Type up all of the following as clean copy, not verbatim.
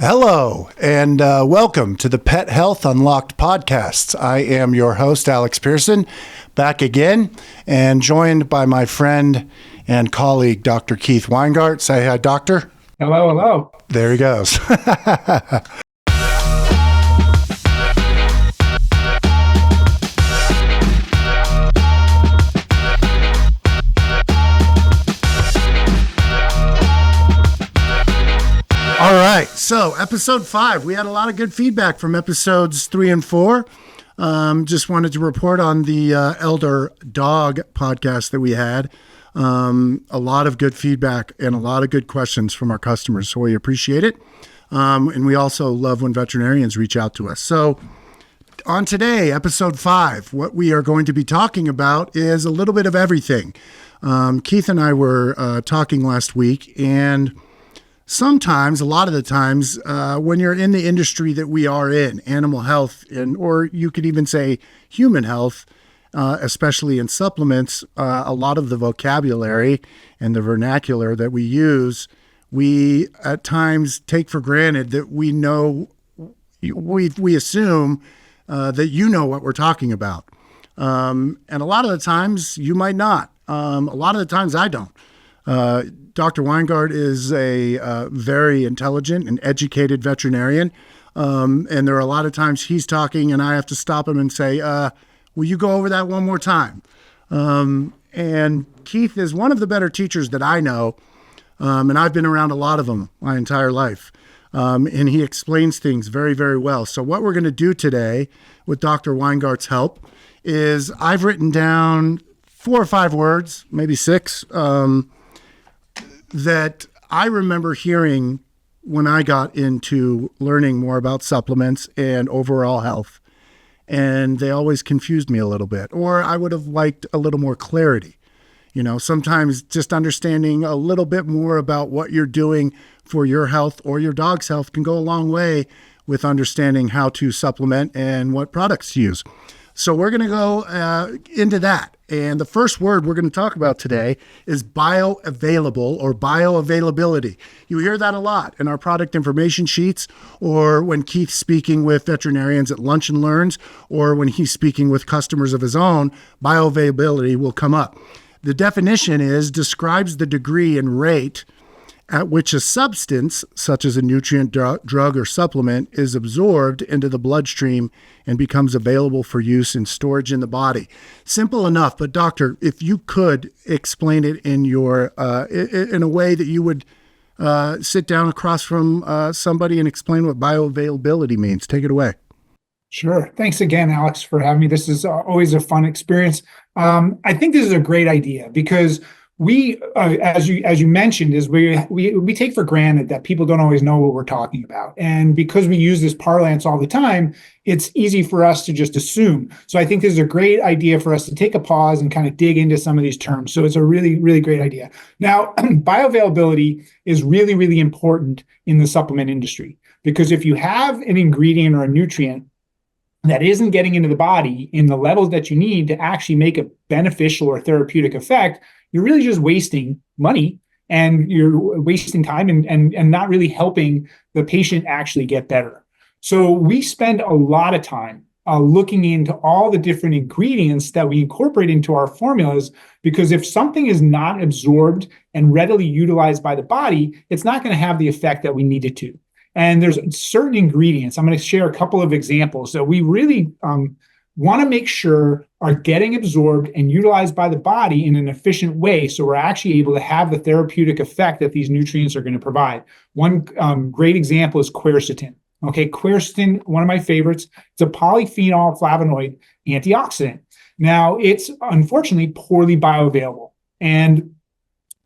Hello, and welcome to the Pet Health Unlocked podcast. I am your host, Alex Pearson, back again, and joined by my friend and colleague, Dr. Keith WEINGARDT. Say hi, doctor. Hello, hello. There he goes. All right, so episode 5. We had a lot of good feedback from episodes 3 and 4. Just wanted to report on the Elder Dog podcast that we had. A lot of good feedback and a lot of good questions from our customers, so we appreciate it. And we also love when veterinarians reach out to us. So on today, episode 5, what we are going to be talking about is a little bit of everything. Keith and I were talking last week, and sometimes, a lot of the times, when you're in the industry that we are in, animal health, or you could even say human health, especially in supplements, a lot of the vocabulary and the vernacular that we use, we at times take for granted that we know, we assume that you know what we're talking about. And a lot of the times you might not. A lot of the times I don't. Dr. WEINGARDT is a very intelligent and educated veterinarian, and there are a lot of times he's talking and I have to stop him and say, will you go over that one more time? And Keith is one of the better teachers that I know, and I've been around a lot of them my entire life, and he explains things very, very well. So what we're going to do today with Dr. WEINGARDT's help is I've written down 4 or 5 words, maybe 6, that I remember hearing when I got into learning more about supplements and overall health. And they always confused me a little bit, or I would have liked a little more clarity. You know, sometimes just understanding a little bit more about what you're doing for your health or your dog's health can go a long way with understanding how to supplement and what products to use. So we're going to go into that. And the first word we're going to talk about today is bioavailable or bioavailability. You hear that a lot in our product information sheets, or when Keith's speaking with veterinarians at Lunch and Learns, or when he's speaking with customers of his own, bioavailability will come up. The definition describes the degree and rate at which a substance, such as a nutrient, drug, or supplement, is absorbed into the bloodstream and becomes available for use in storage in the body. Simple enough, but doctor, if you could explain it in your in a way that you would sit down across from somebody and explain what bioavailability means. Take it away. Sure. Thanks again, Alex, for having me. This is always a fun experience. I think this is a great idea because we, as you mentioned, is we take for granted that people don't always know what we're talking about, and because we use this parlance all the time, it's easy for us to just assume. So I think this is a great idea for us to take a pause and kind of dig into some of these terms. So it's a really, really great idea. Now, bioavailability is really, really important in the supplement industry because if you have an ingredient or a nutrient that isn't getting into the body in the levels that you need to actually make a beneficial or therapeutic effect, you're really just wasting money and you're wasting time and not really helping the patient actually get better. So we spend a lot of time looking into all the different ingredients that we incorporate into our formulas, because if something is not absorbed and readily utilized by the body, it's not going to have the effect that we need it to. And there's certain ingredients. I'm going to share a couple of examples that we really want to make sure are getting absorbed and utilized by the body in an efficient way, so we're actually able to have the therapeutic effect that these nutrients are going to provide. One great example is quercetin. Okay, quercetin, one of my favorites. It's a polyphenol flavonoid antioxidant. Now, it's unfortunately poorly bioavailable, and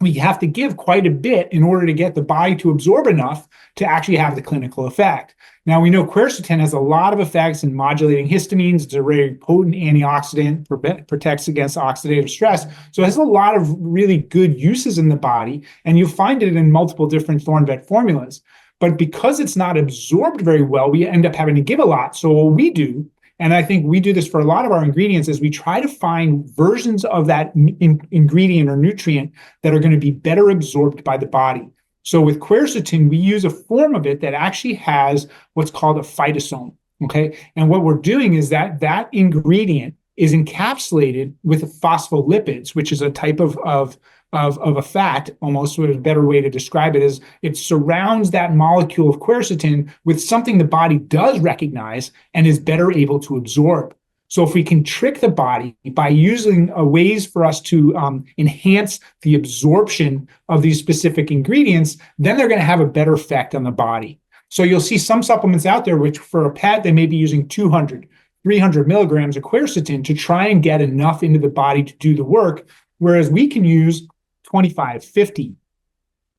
we have to give quite a bit in order to get the body to absorb enough to actually have the clinical effect. Now, we know quercetin has a lot of effects in modulating histamines. It's a very potent antioxidant, protects against oxidative stress. So it has a lot of really good uses in the body, and you'll find it in multiple different Thornvet formulas. But because it's not absorbed very well, we end up having to give a lot. So what we do, and I think we do this for a lot of our ingredients, is we try to find versions of that ingredient or nutrient that are going to be better absorbed by the body. So with quercetin, we use a form of it that actually has what's called a phytosome. Okay. And what we're doing is that ingredient is encapsulated with phospholipids, which is a type of a fat, almost sort of a better way to describe it is it surrounds that molecule of quercetin with something the body does recognize and is better able to absorb. So if we can trick the body by using ways for us to enhance the absorption of these specific ingredients, then they're going to have a better effect on the body. So you'll see some supplements out there, which for a pet, they may be using 200, 300 milligrams of quercetin to try and get enough into the body to do the work, whereas we can use 25, 50,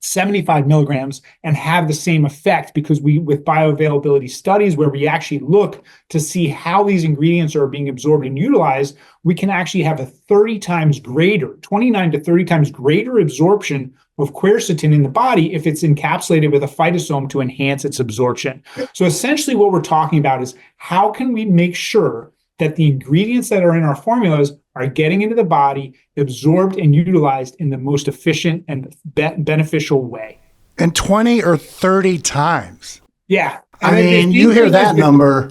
75 milligrams and have the same effect because with bioavailability studies where we actually look to see how these ingredients are being absorbed and utilized, we can actually have a 30 times greater, 29 to 30 times greater absorption of quercetin in the body if it's encapsulated with a phytosome to enhance its absorption. So essentially what we're talking about is how can we make sure that the ingredients that are in our formulas are getting into the body, absorbed and utilized in the most efficient and beneficial way. And 20 or 30 times. Yeah. I mean, you hear that number.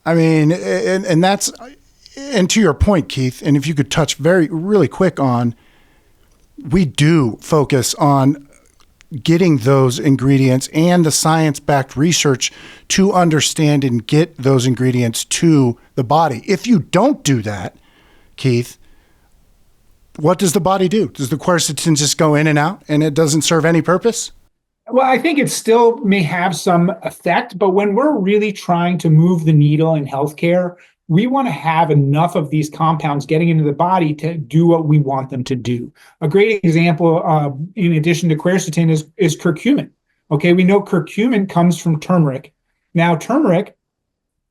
I mean, and that's, and to your point, Keith, and if you could touch really quick on, we do focus on getting those ingredients and the science-backed research to understand and get those ingredients to the body. If you don't do that, Keith, what does the body do? Does the quercetin just go in and out and it doesn't serve any purpose? Well, I think it still may have some effect, but when we're really trying to move the needle in healthcare, we want to have enough of these compounds getting into the body to do what we want them to do. A great example, in addition to quercetin, is curcumin. Okay, we know curcumin comes from turmeric. Now, turmeric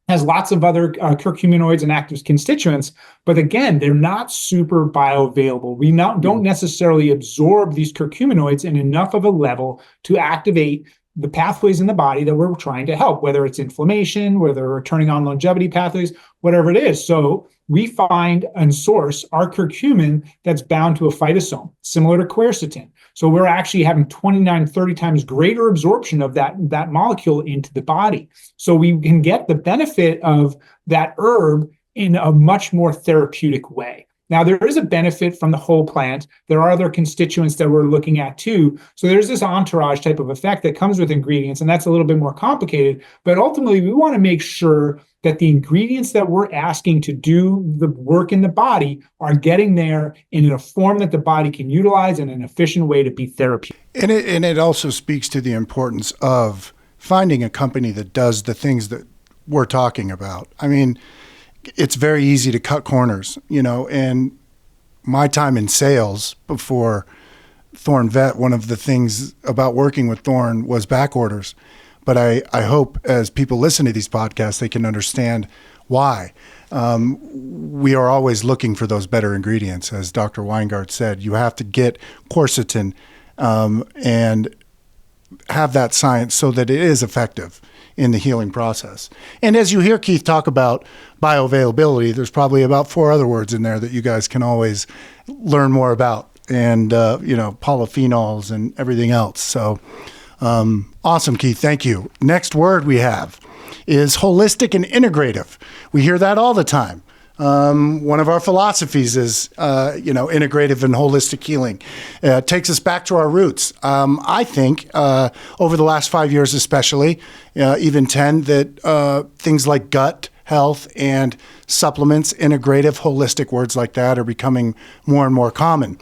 has lots of other curcuminoids and active constituents, but again, they're not super bioavailable. We don't necessarily absorb these curcuminoids in enough of a level to activate the pathways in the body that we're trying to help, whether it's inflammation, whether we're turning on longevity pathways, whatever it is. So we find and source our curcumin that's bound to a phytosome, similar to quercetin. So we're actually having 29, 30 times greater absorption of that molecule into the body. So we can get the benefit of that herb in a much more therapeutic way. Now, there is a benefit from the whole plant. There are other constituents that we're looking at too. So there's this entourage type of effect that comes with ingredients, and that's a little bit more complicated. But ultimately, we want to make sure that the ingredients that we're asking to do the work in the body are getting there in a form that the body can utilize in an efficient way to be therapeutic. And it also speaks to the importance of finding a company that does the things that we're talking about. I mean, it's very easy to cut corners, and my time in sales before Thorne Vet, one of the things about working with Thorne was back orders. But I hope as people listen to these podcasts, they can understand why. We are always looking for those better ingredients. As Dr. WEINGARDT said, you have to get quercetin and have that science so that it is effective in the healing process. And as you hear Keith talk about bioavailability, there's probably about 4 other words in there that you guys can always learn more about, and polyphenols and everything else. So awesome, Keith. Thank you. Next word we have is holistic and integrative. We hear that all the time. One of our philosophies is, integrative and holistic healing. It takes us back to our roots. I think over the last 5 years, especially, even 10, that things like gut health and supplements, integrative, holistic words like that are becoming more and more common.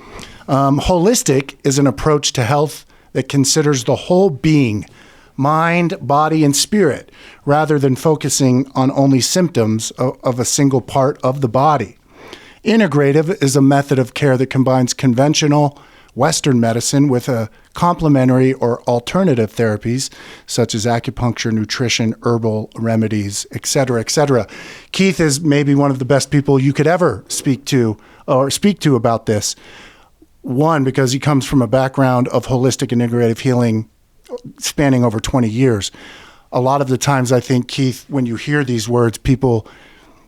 Holistic is an approach to health that considers the whole being, mind, body, and spirit, rather than focusing on only symptoms of a single part of the body. Integrative is a method of care that combines conventional Western medicine with a complementary or alternative therapies such as acupuncture, nutrition, herbal remedies, et cetera, et cetera. Keith is maybe one of the best people you could ever speak to about this. One, because he comes from a background of holistic and integrative healing spanning over 20 years. A lot of the times I think, Keith, when you hear these words, people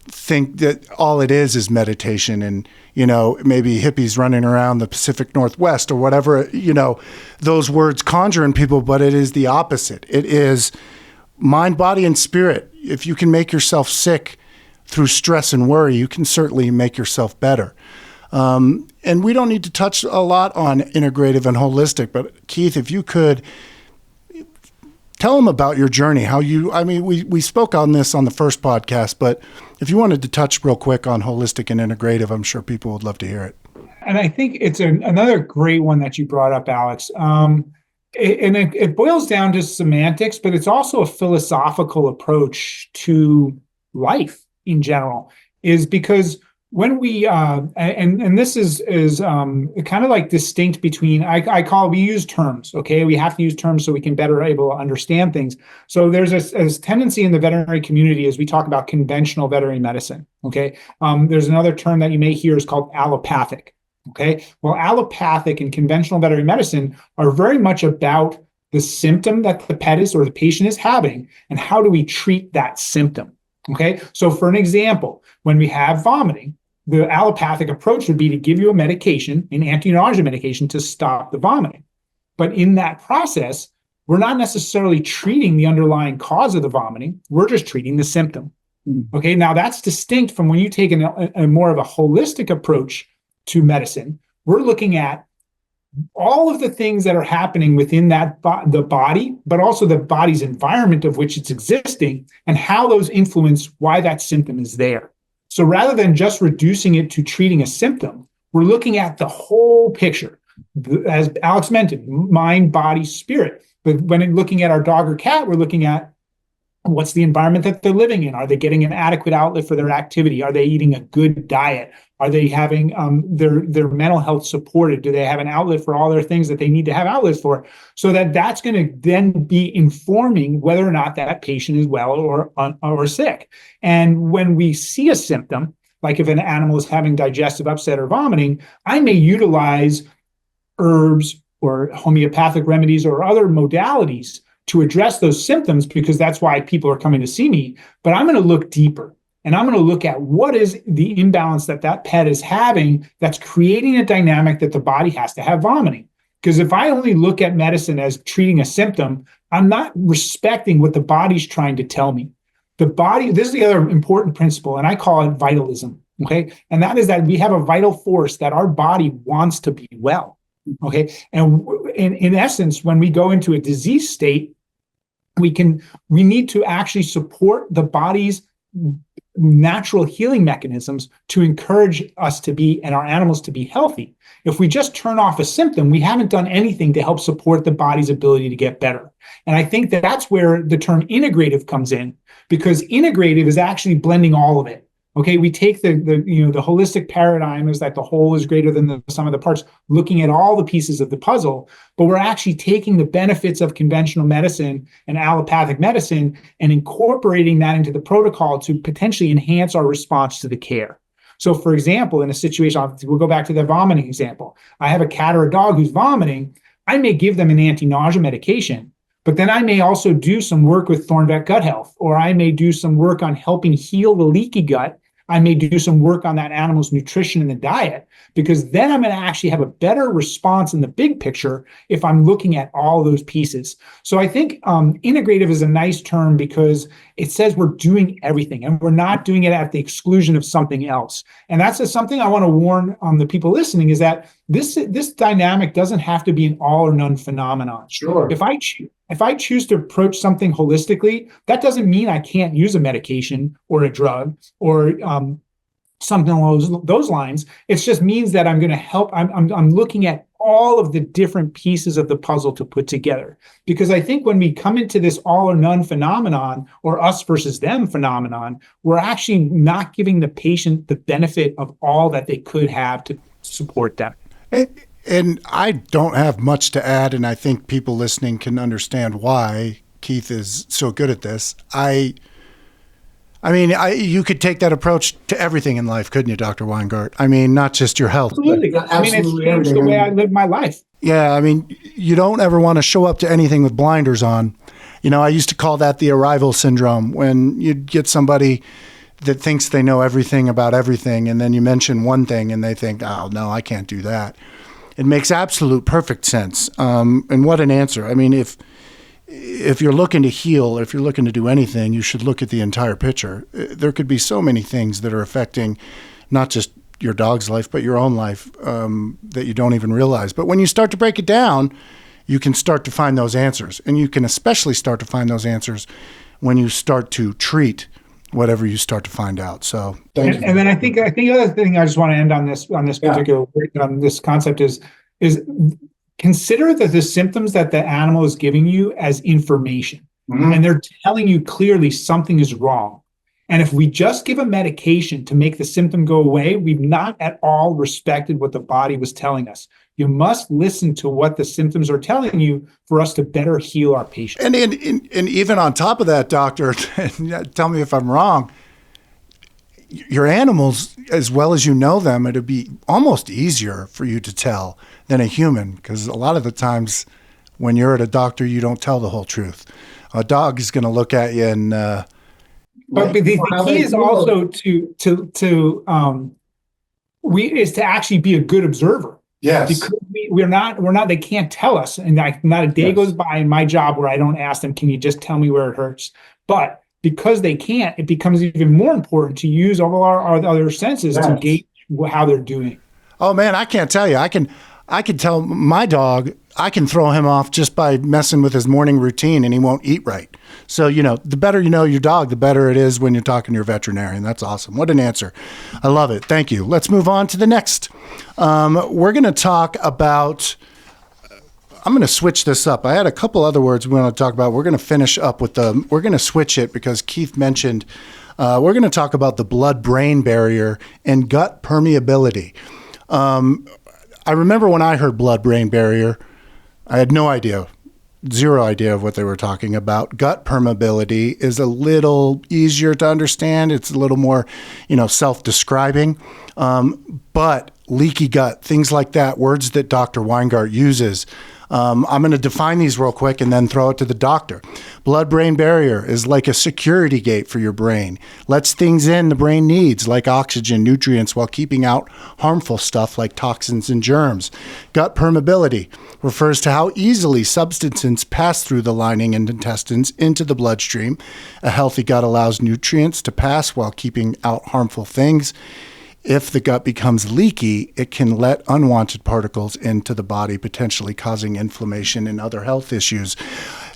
think that all it is meditation and, maybe hippies running around the Pacific Northwest or whatever, those words conjure in people, but it is the opposite. It is mind, body, and spirit. If you can make yourself sick through stress and worry, you can certainly make yourself better. And we don't need to touch a lot on integrative and holistic, but Keith, if you could tell them about your journey, we spoke on this on the first podcast, but if you wanted to touch real quick on holistic and integrative, I'm sure people would love to hear it. And I think it's another great one that you brought up, Alex. It boils down to semantics, but it's also a philosophical approach to life in general, is because when we and this is kind of like distinct between we use terms. Okay, we have to use terms so we can better able to understand things. So there's a tendency in the veterinary community as we talk about conventional veterinary medicine. Okay, there's another term that you may hear is called allopathic. Okay, well, allopathic and conventional veterinary medicine are very much about the symptom that the pet is or the patient is having, and how do we treat that symptom. Okay, so for an example, when we have vomiting, the allopathic approach would be to give you a medication, an anti-nausea medication, to stop the vomiting. But in that process, we're not necessarily treating the underlying cause of the vomiting. We're just treating the symptom. Okay, now that's distinct from when you take a more of a holistic approach to medicine. We're looking at all of the things that are happening within the body, but also the body's environment of which it's existing, and how those influence why that symptom is there. So rather than just reducing it to treating a symptom, we're looking at the whole picture. As Alex mentioned, mind, body, spirit. But when looking at our dog or cat, we're looking at what's the environment that they're living in? Are they getting an adequate outlet for their activity? Are they eating a good diet? Are they having their mental health supported? Do they have an outlet for all their things that they need to have outlets for? So that's going to then be informing whether or not that patient is well or sick. And when we see a symptom, like if an animal is having digestive upset or vomiting, I may utilize herbs or homeopathic remedies or other modalities to address those symptoms, because that's why people are coming to see me. But I'm going to look deeper, and I'm going to look at what is the imbalance that pet is having that's creating a dynamic that the body has to have vomiting. Because if I only look at medicine as treating a symptom, I'm not respecting what the body's trying to tell me. The body, this is the other important principle, and I call it vitalism. Okay, and that is that we have a vital force that our body wants to be well. Okay, and in essence, when we go into a disease state, we need to actually support the body's natural healing mechanisms to encourage us to be, and our animals to be, healthy. If we just turn off a symptom, we haven't done anything to help support the body's ability to get better. And I think that's where the term integrative comes in, because integrative is actually blending all of it. Okay, we take the holistic paradigm is that the whole is greater than the sum of the parts, looking at all the pieces of the puzzle, but we're actually taking the benefits of conventional medicine and allopathic medicine and incorporating that into the protocol to potentially enhance our response to the care. So for example, in a situation, we'll go back to the vomiting example. I have a cat or a dog who's vomiting. I may give them an anti-nausea medication, but then I may also do some work with Thornvet Gut Health, or I may do some work on helping heal the leaky gut. I may do some work on that animal's nutrition and the diet, because then I'm going to actually have a better response in the big picture if I'm looking at all those pieces. So I think integrative is a nice term because it says we're doing everything and we're not doing it at the exclusion of something else. And that's just something I want to warn the people listening, is that this dynamic doesn't have to be an all or none phenomenon. Sure. If I choose to approach something holistically, that doesn't mean I can't use a medication or a drug or something along those lines. It just means that I'm going to help. I'm looking at all of the different pieces of the puzzle to put together. Because I think when we come into this all or none phenomenon, or us versus them phenomenon, we're actually not giving the patient the benefit of all that they could have to support them. And I don't have much to add, and I think people listening can understand why Keith is so good at this. I mean, you could take that approach to everything in life, couldn't you, Dr. Weingart? I mean, not just your health. Absolutely. I mean, it's changed the way I live my life. Yeah, I mean, you don't ever want to show up to anything with blinders on. I used to call that the arrival syndrome, when you'd get somebody that thinks they know everything about everything, and then you mention one thing and they think, oh, no, I can't do that. It makes absolute perfect sense. And what an answer. I mean, if you're looking to heal, if you're looking to do anything, you should look at the entire picture. There could be so many things that are affecting not just your dog's life, but your own life that you don't even realize. But when you start to break it down, you can start to find those answers. And you can especially start to find those answers when you start to treat whatever you start to find out. So thank you. And then I think the other thing I just want to end on this particular on this concept is consider that the symptoms that the animal is giving you as information. Mm-hmm. And they're telling you clearly something is wrong. And if we just give a medication to make the symptom go away, we've not at all respected what the body was telling us. You must listen to what the symptoms are telling you for us to better heal our patient. And even on top of that, doctor, tell me if I'm wrong, your animals, as well as you know them, it'd be almost easier for you to tell than a human, because a lot of the times when you're at a doctor, you don't tell the whole truth. A dog is going to look at you and... But the key is also is to actually be a good observer. Yes. Because we're not, they can't tell us. And not a day goes by in my job where I don't ask them, can you just tell me where it hurts? But because they can't, it becomes even more important to use all our other senses to gauge how they're doing. Oh man, I can't tell you. I can tell my dog, I can throw him off just by messing with his morning routine and he won't eat right. So, the better you know your dog, the better it is when you're talking to your veterinarian. That's awesome. What an answer. I love it. Thank you. Let's move on to the next. We're going to talk about, I'm going to switch this up. I had a couple other words we want to talk about. We're going to finish up with we're going to switch it because Keith mentioned, we're going to talk about the blood-brain barrier and gut permeability. I remember when I heard blood-brain barrier, I had no idea, zero idea of what they were talking about. Gut permeability is a little easier to understand. It's a little more, self-describing. But leaky gut, things like that, words that Dr. WEINGARDT uses. I'm going to define these real quick and then throw it to the doctor. Blood-brain barrier is like a security gate for your brain. Lets things in the brain needs, like oxygen, nutrients, while keeping out harmful stuff like toxins and germs. Gut permeability refers to how easily substances pass through the lining and intestines into the bloodstream. A healthy gut allows nutrients to pass while keeping out harmful things. If the gut becomes leaky, it can let unwanted particles into the body, potentially causing inflammation and other health issues.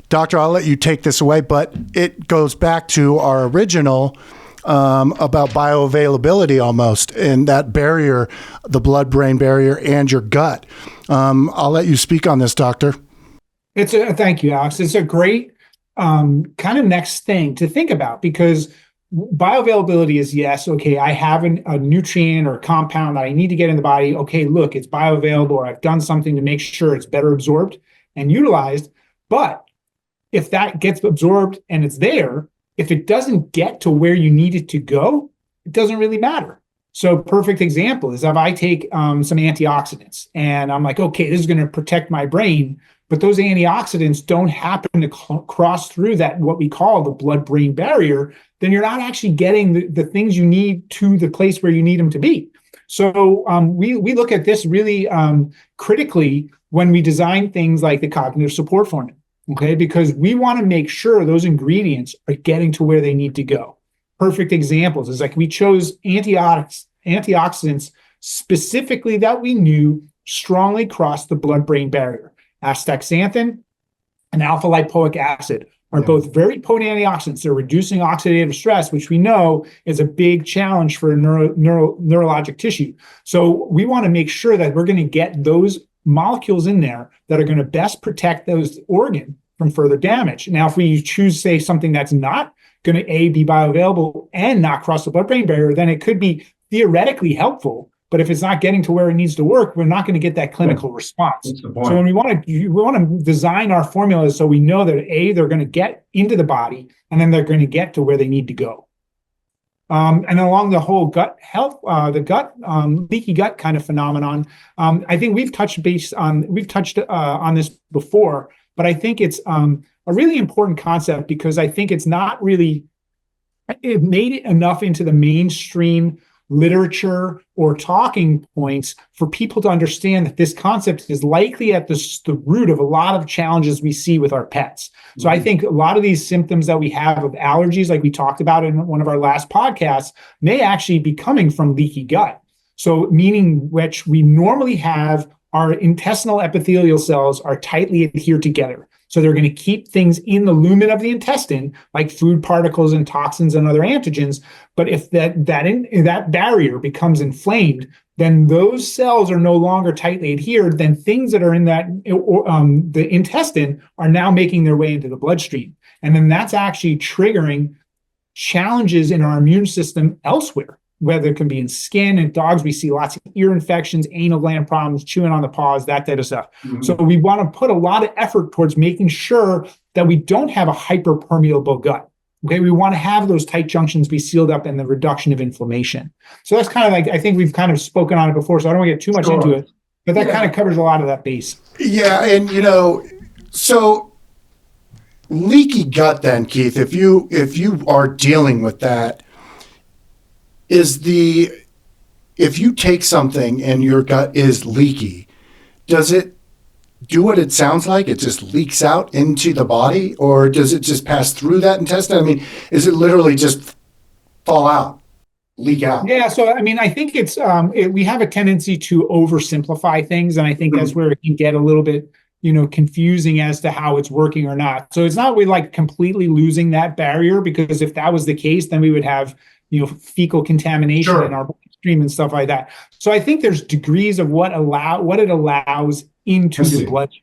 Doctor, I'll let you take this away, but it goes back to our original about bioavailability almost, and that barrier, the blood-brain barrier and your gut. I'll let you speak on this, doctor. Thank you, Alex. It's a great kind of next thing to think about, because bioavailability is, yes, okay, I have a nutrient or compound that I need to get in the body. Okay, look, it's bioavailable, or I've done something to make sure it's better absorbed and utilized. But if that gets absorbed and it's there, if it doesn't get to where you need it to go, it doesn't really matter. So perfect example is if I take some antioxidants and I'm like, okay, this is going to protect my brain, but those antioxidants don't happen to cross through that, what we call the blood-brain barrier, then you're not actually getting the things you need to the place where you need them to be. So we look at this really critically when we design things like the cognitive support formula, okay? Because we want to make sure those ingredients are getting to where they need to go. Perfect examples is like we chose antioxidants specifically that we knew strongly crossed the blood-brain barrier. Astaxanthin and alpha-lipoic acid are both very potent antioxidants. They're reducing oxidative stress, which we know is a big challenge for neurologic tissue. So we want to make sure that we're going to get those molecules in there that are going to best protect those organs from further damage. Now, if we choose, say, something that's not going to be bioavailable and not cross the blood-brain barrier, then it could be theoretically helpful. But if it's not getting to where it needs to work, we're not going to get that clinical response. So when we want to design our formulas so we know that they're going to get into the body, and then they're going to get to where they need to go. And along the whole gut health, leaky gut kind of phenomenon, I think we've touched on this before, but I think it's a really important concept because I think it's not really it made it enough into the mainstream literature or talking points for people to understand that this concept is likely at the root of a lot of challenges we see with our pets. So I think a lot of these symptoms that we have of allergies, like we talked about in one of our last podcasts, may actually be coming from leaky gut. So meaning which we normally have our intestinal epithelial cells are tightly adhered together. So they're going to keep things in the lumen of the intestine, like food particles and toxins and other antigens. But if that barrier becomes inflamed, then those cells are no longer tightly adhered. Then things that are in the intestine are now making their way into the bloodstream. And then that's actually triggering challenges in our immune system elsewhere, whether it can be in skin. In dogs, we see lots of ear infections, anal gland problems, chewing on the paws, that type of stuff. So we want to put a lot of effort towards making sure that we don't have a hyperpermeable gut. Okay, we want to have those tight junctions be sealed up and the reduction of inflammation. So that's kind of like, I think we've kind of spoken on it before, so I don't want to get too much into it, but that kind of covers a lot of that base. Yeah, and so leaky gut then, Keith, if you are dealing with that, if you take something and your gut is leaky, does it do what it sounds like? It just leaks out into the body, or does it just pass through that intestine? I mean, is it literally just fall out, leak out? Yeah, so I mean, I think it's we have a tendency to oversimplify things, and I think that's where it can get a little bit confusing as to how it's working or not. So it's not we like completely losing that barrier, because if that was the case, then we would have fecal contamination in our bloodstream and stuff like that. So I think there's degrees of what it allows into the bloodstream.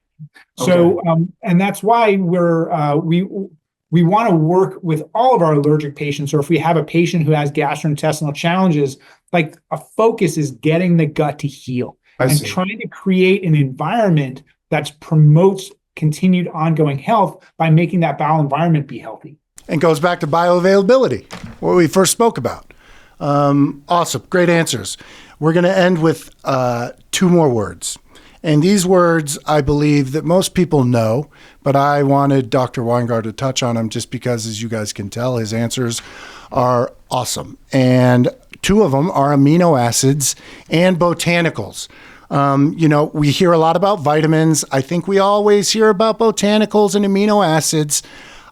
Okay. So and that's why we want to work with all of our allergic patients, or if we have a patient who has gastrointestinal challenges, like a focus is getting the gut to heal and trying to create an environment that promotes continued ongoing health by making that bowel environment be healthy. And goes back to bioavailability, what we first spoke about. Awesome. Great answers. We're going to end with 2 more words. And these words, I believe that most people know, but I wanted Dr. WEINGARDT to touch on them just because, as you guys can tell, his answers are awesome. And 2 of them are amino acids and botanicals. We hear a lot about vitamins. I think we always hear about botanicals and amino acids.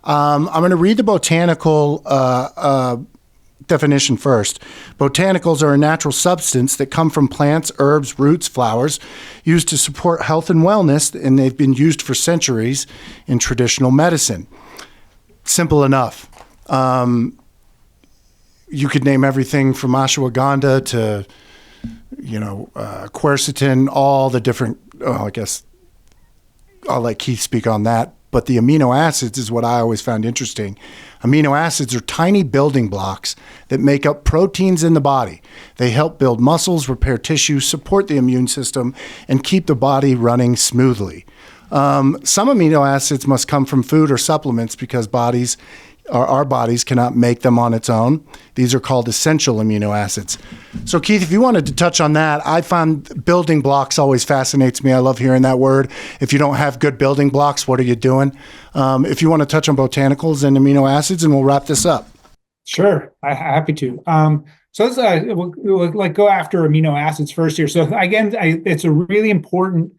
I'm going to read the botanical definition first. Botanicals are a natural substance that come from plants, herbs, roots, flowers, used to support health and wellness, and they've been used for centuries in traditional medicine. Simple enough. You could name everything from ashwagandha to, quercetin, all the different, I guess I'll let Keith speak on that. But the amino acids is what I always found interesting. Amino acids are tiny building blocks that make up proteins in the body. They help build muscles, repair tissue, support the immune system, and keep the body running smoothly. Some amino acids must come from food or supplements because our bodies cannot make them on its own. These are called essential amino acids. So Keith, if you wanted to touch on that, I find building blocks always fascinates me. I love hearing that word. If you don't have good building blocks, what are you doing? If you want to touch on botanicals and amino acids, and we'll wrap this up. Sure, I'm happy to. So let's we'll go after amino acids first here. So again, it's a really important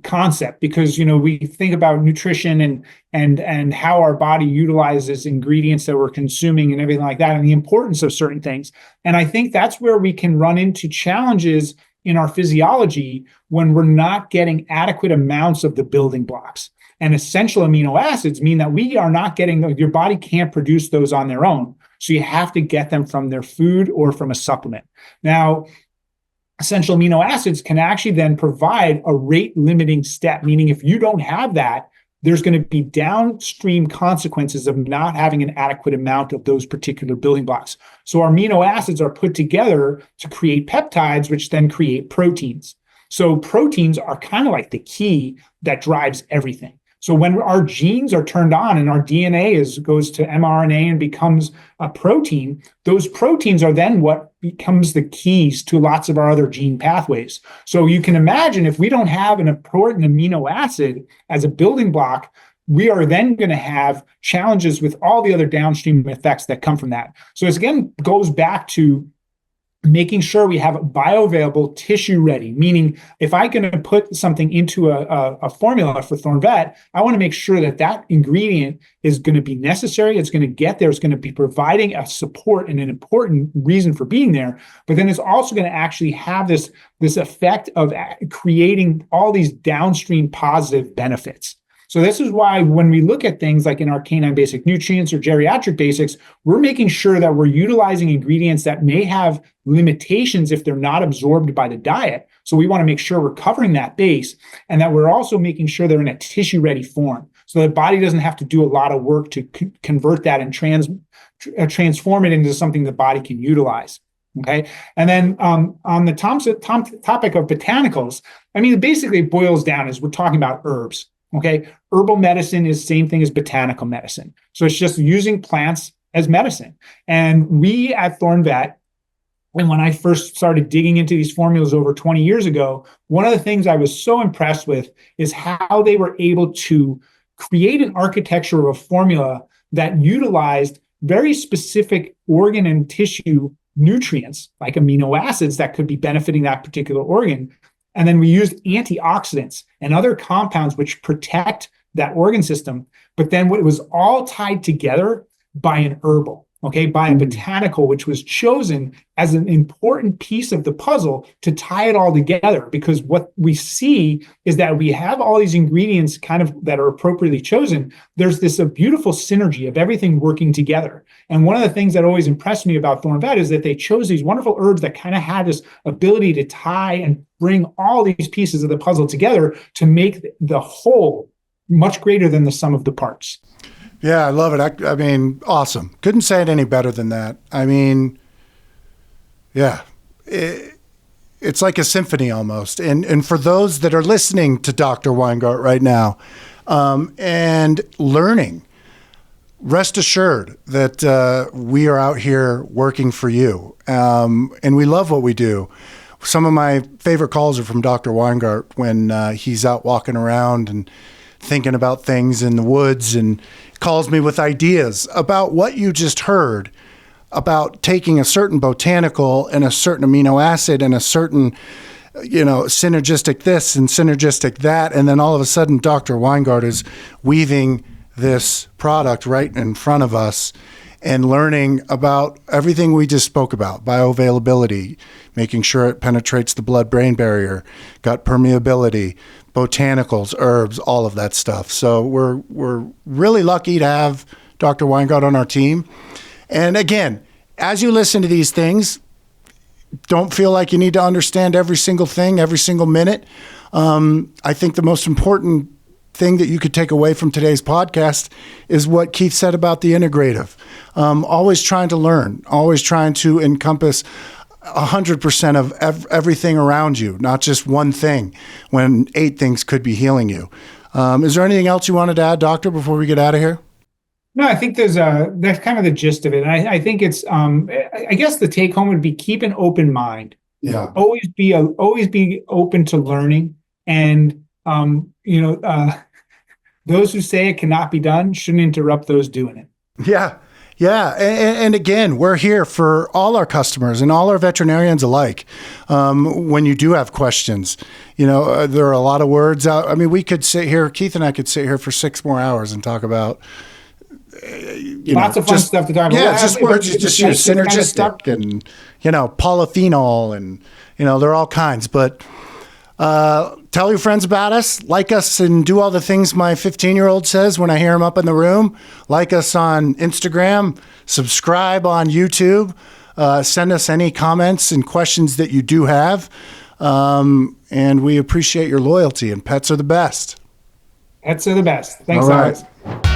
concept because we think about nutrition and how our body utilizes ingredients that we're consuming and everything like that, and the importance of certain things. And I think that's where we can run into challenges in our physiology when we're not getting adequate amounts of the building blocks. And essential amino acids mean that we are not getting, your body can't produce those on their own. So you have to get them from their food or from a supplement. Now, essential amino acids can actually then provide a rate limiting step, meaning if you don't have that, there's going to be downstream consequences of not having an adequate amount of those particular building blocks. So our amino acids are put together to create peptides, which then create proteins. So proteins are kind of like the key that drives everything. So when our genes are turned on and our DNA goes to mRNA and becomes a protein, those proteins are then what becomes the keys to lots of our other gene pathways. So you can imagine if we don't have an important amino acid as a building block, we are then going to have challenges with all the other downstream effects that come from that. So this again goes back to making sure we have bioavailable tissue ready, meaning if I'm going to put something into a formula for ThornVet, I want to make sure that that ingredient is going to be necessary. It's going to get there. It's going to be providing a support and an important reason for being there. But then it's also going to actually have this effect of creating all these downstream positive benefits. So this is why when we look at things like in our canine basic nutrients or geriatric basics, we're making sure that we're utilizing ingredients that may have limitations if they're not absorbed by the diet. So we want to make sure we're covering that base, and that we're also making sure they're in a tissue-ready form. So the body doesn't have to do a lot of work to convert that and transform it into something the body can utilize. Okay. And then on the topic of botanicals, I mean, basically it boils down as we're talking about herbs. Okay. Herbal medicine is the same thing as botanical medicine. So it's just using plants as medicine. And we at ThornVet, and when I first started digging into these formulas over 20 years ago, one of the things I was so impressed with is how they were able to create an architecture of a formula that utilized very specific organ and tissue nutrients, like amino acids that could be benefiting that particular organ. And then we used antioxidants and other compounds which protect that organ system. But then it was all tied together by an herbal, okay, by a botanical, which was chosen as an important piece of the puzzle to tie it all together. Because what we see is that we have all these ingredients kind of that are appropriately chosen. There's this beautiful synergy of everything working together. And one of the things that always impressed me about ThornVet is that they chose these wonderful herbs that kind of had this ability to tie and bring all these pieces of the puzzle together to make the whole much greater than the sum of the parts. Yeah, I love it. I mean, awesome. Couldn't say it any better than that. I mean, yeah, it's like a symphony almost. And for those that are listening to Dr. WEINGARDT right now and learning, rest assured that we are out here working for you. And we love what we do. Some of my favorite calls are from Dr. WEINGARDT when he's out walking around and thinking about things in the woods, and calls me with ideas about what you just heard about taking a certain botanical and a certain amino acid and a certain, synergistic this and synergistic that. And then all of a sudden, Dr. WEINGARDT is weaving this product right in front of us and learning about everything we just spoke about: bioavailability, making sure it penetrates the blood-brain barrier, gut permeability, botanicals, herbs, all of that stuff. So we're really lucky to have Dr. WEINGARDT on our team. And again, as you listen to these things, don't feel like you need to understand every single thing, every single minute. I think the most important thing that you could take away from today's podcast is what Keith said about the integrative. Always trying to learn, always trying to encompass 100% of everything around you, not just one thing, when 8 things could be healing you. Is there anything else you wanted to add, Doctor, before we get out of here? No, I think that's kind of the gist of it. And I think it's, I guess the take home would be keep an open mind. Yeah. Always be open to learning. And, those who say it cannot be done shouldn't interrupt those doing it. Yeah. Yeah. And again, we're here for all our customers and all our veterinarians alike. When you do have questions, there are a lot of words out. I mean, we could sit here, Keith and I could sit here for 6 more hours and talk about, lots of fun stuff to talk about. Yeah, just synergistic and, polyphenol and, there are all kinds. But tell your friends about us, like us, and do all the things my 15-year-old says when I hear him up in the room. Like us on Instagram, subscribe on YouTube, send us any comments and questions that you do have. And we appreciate your loyalty, and pets are the best. Pets are the best. Thanks, all right. Alex.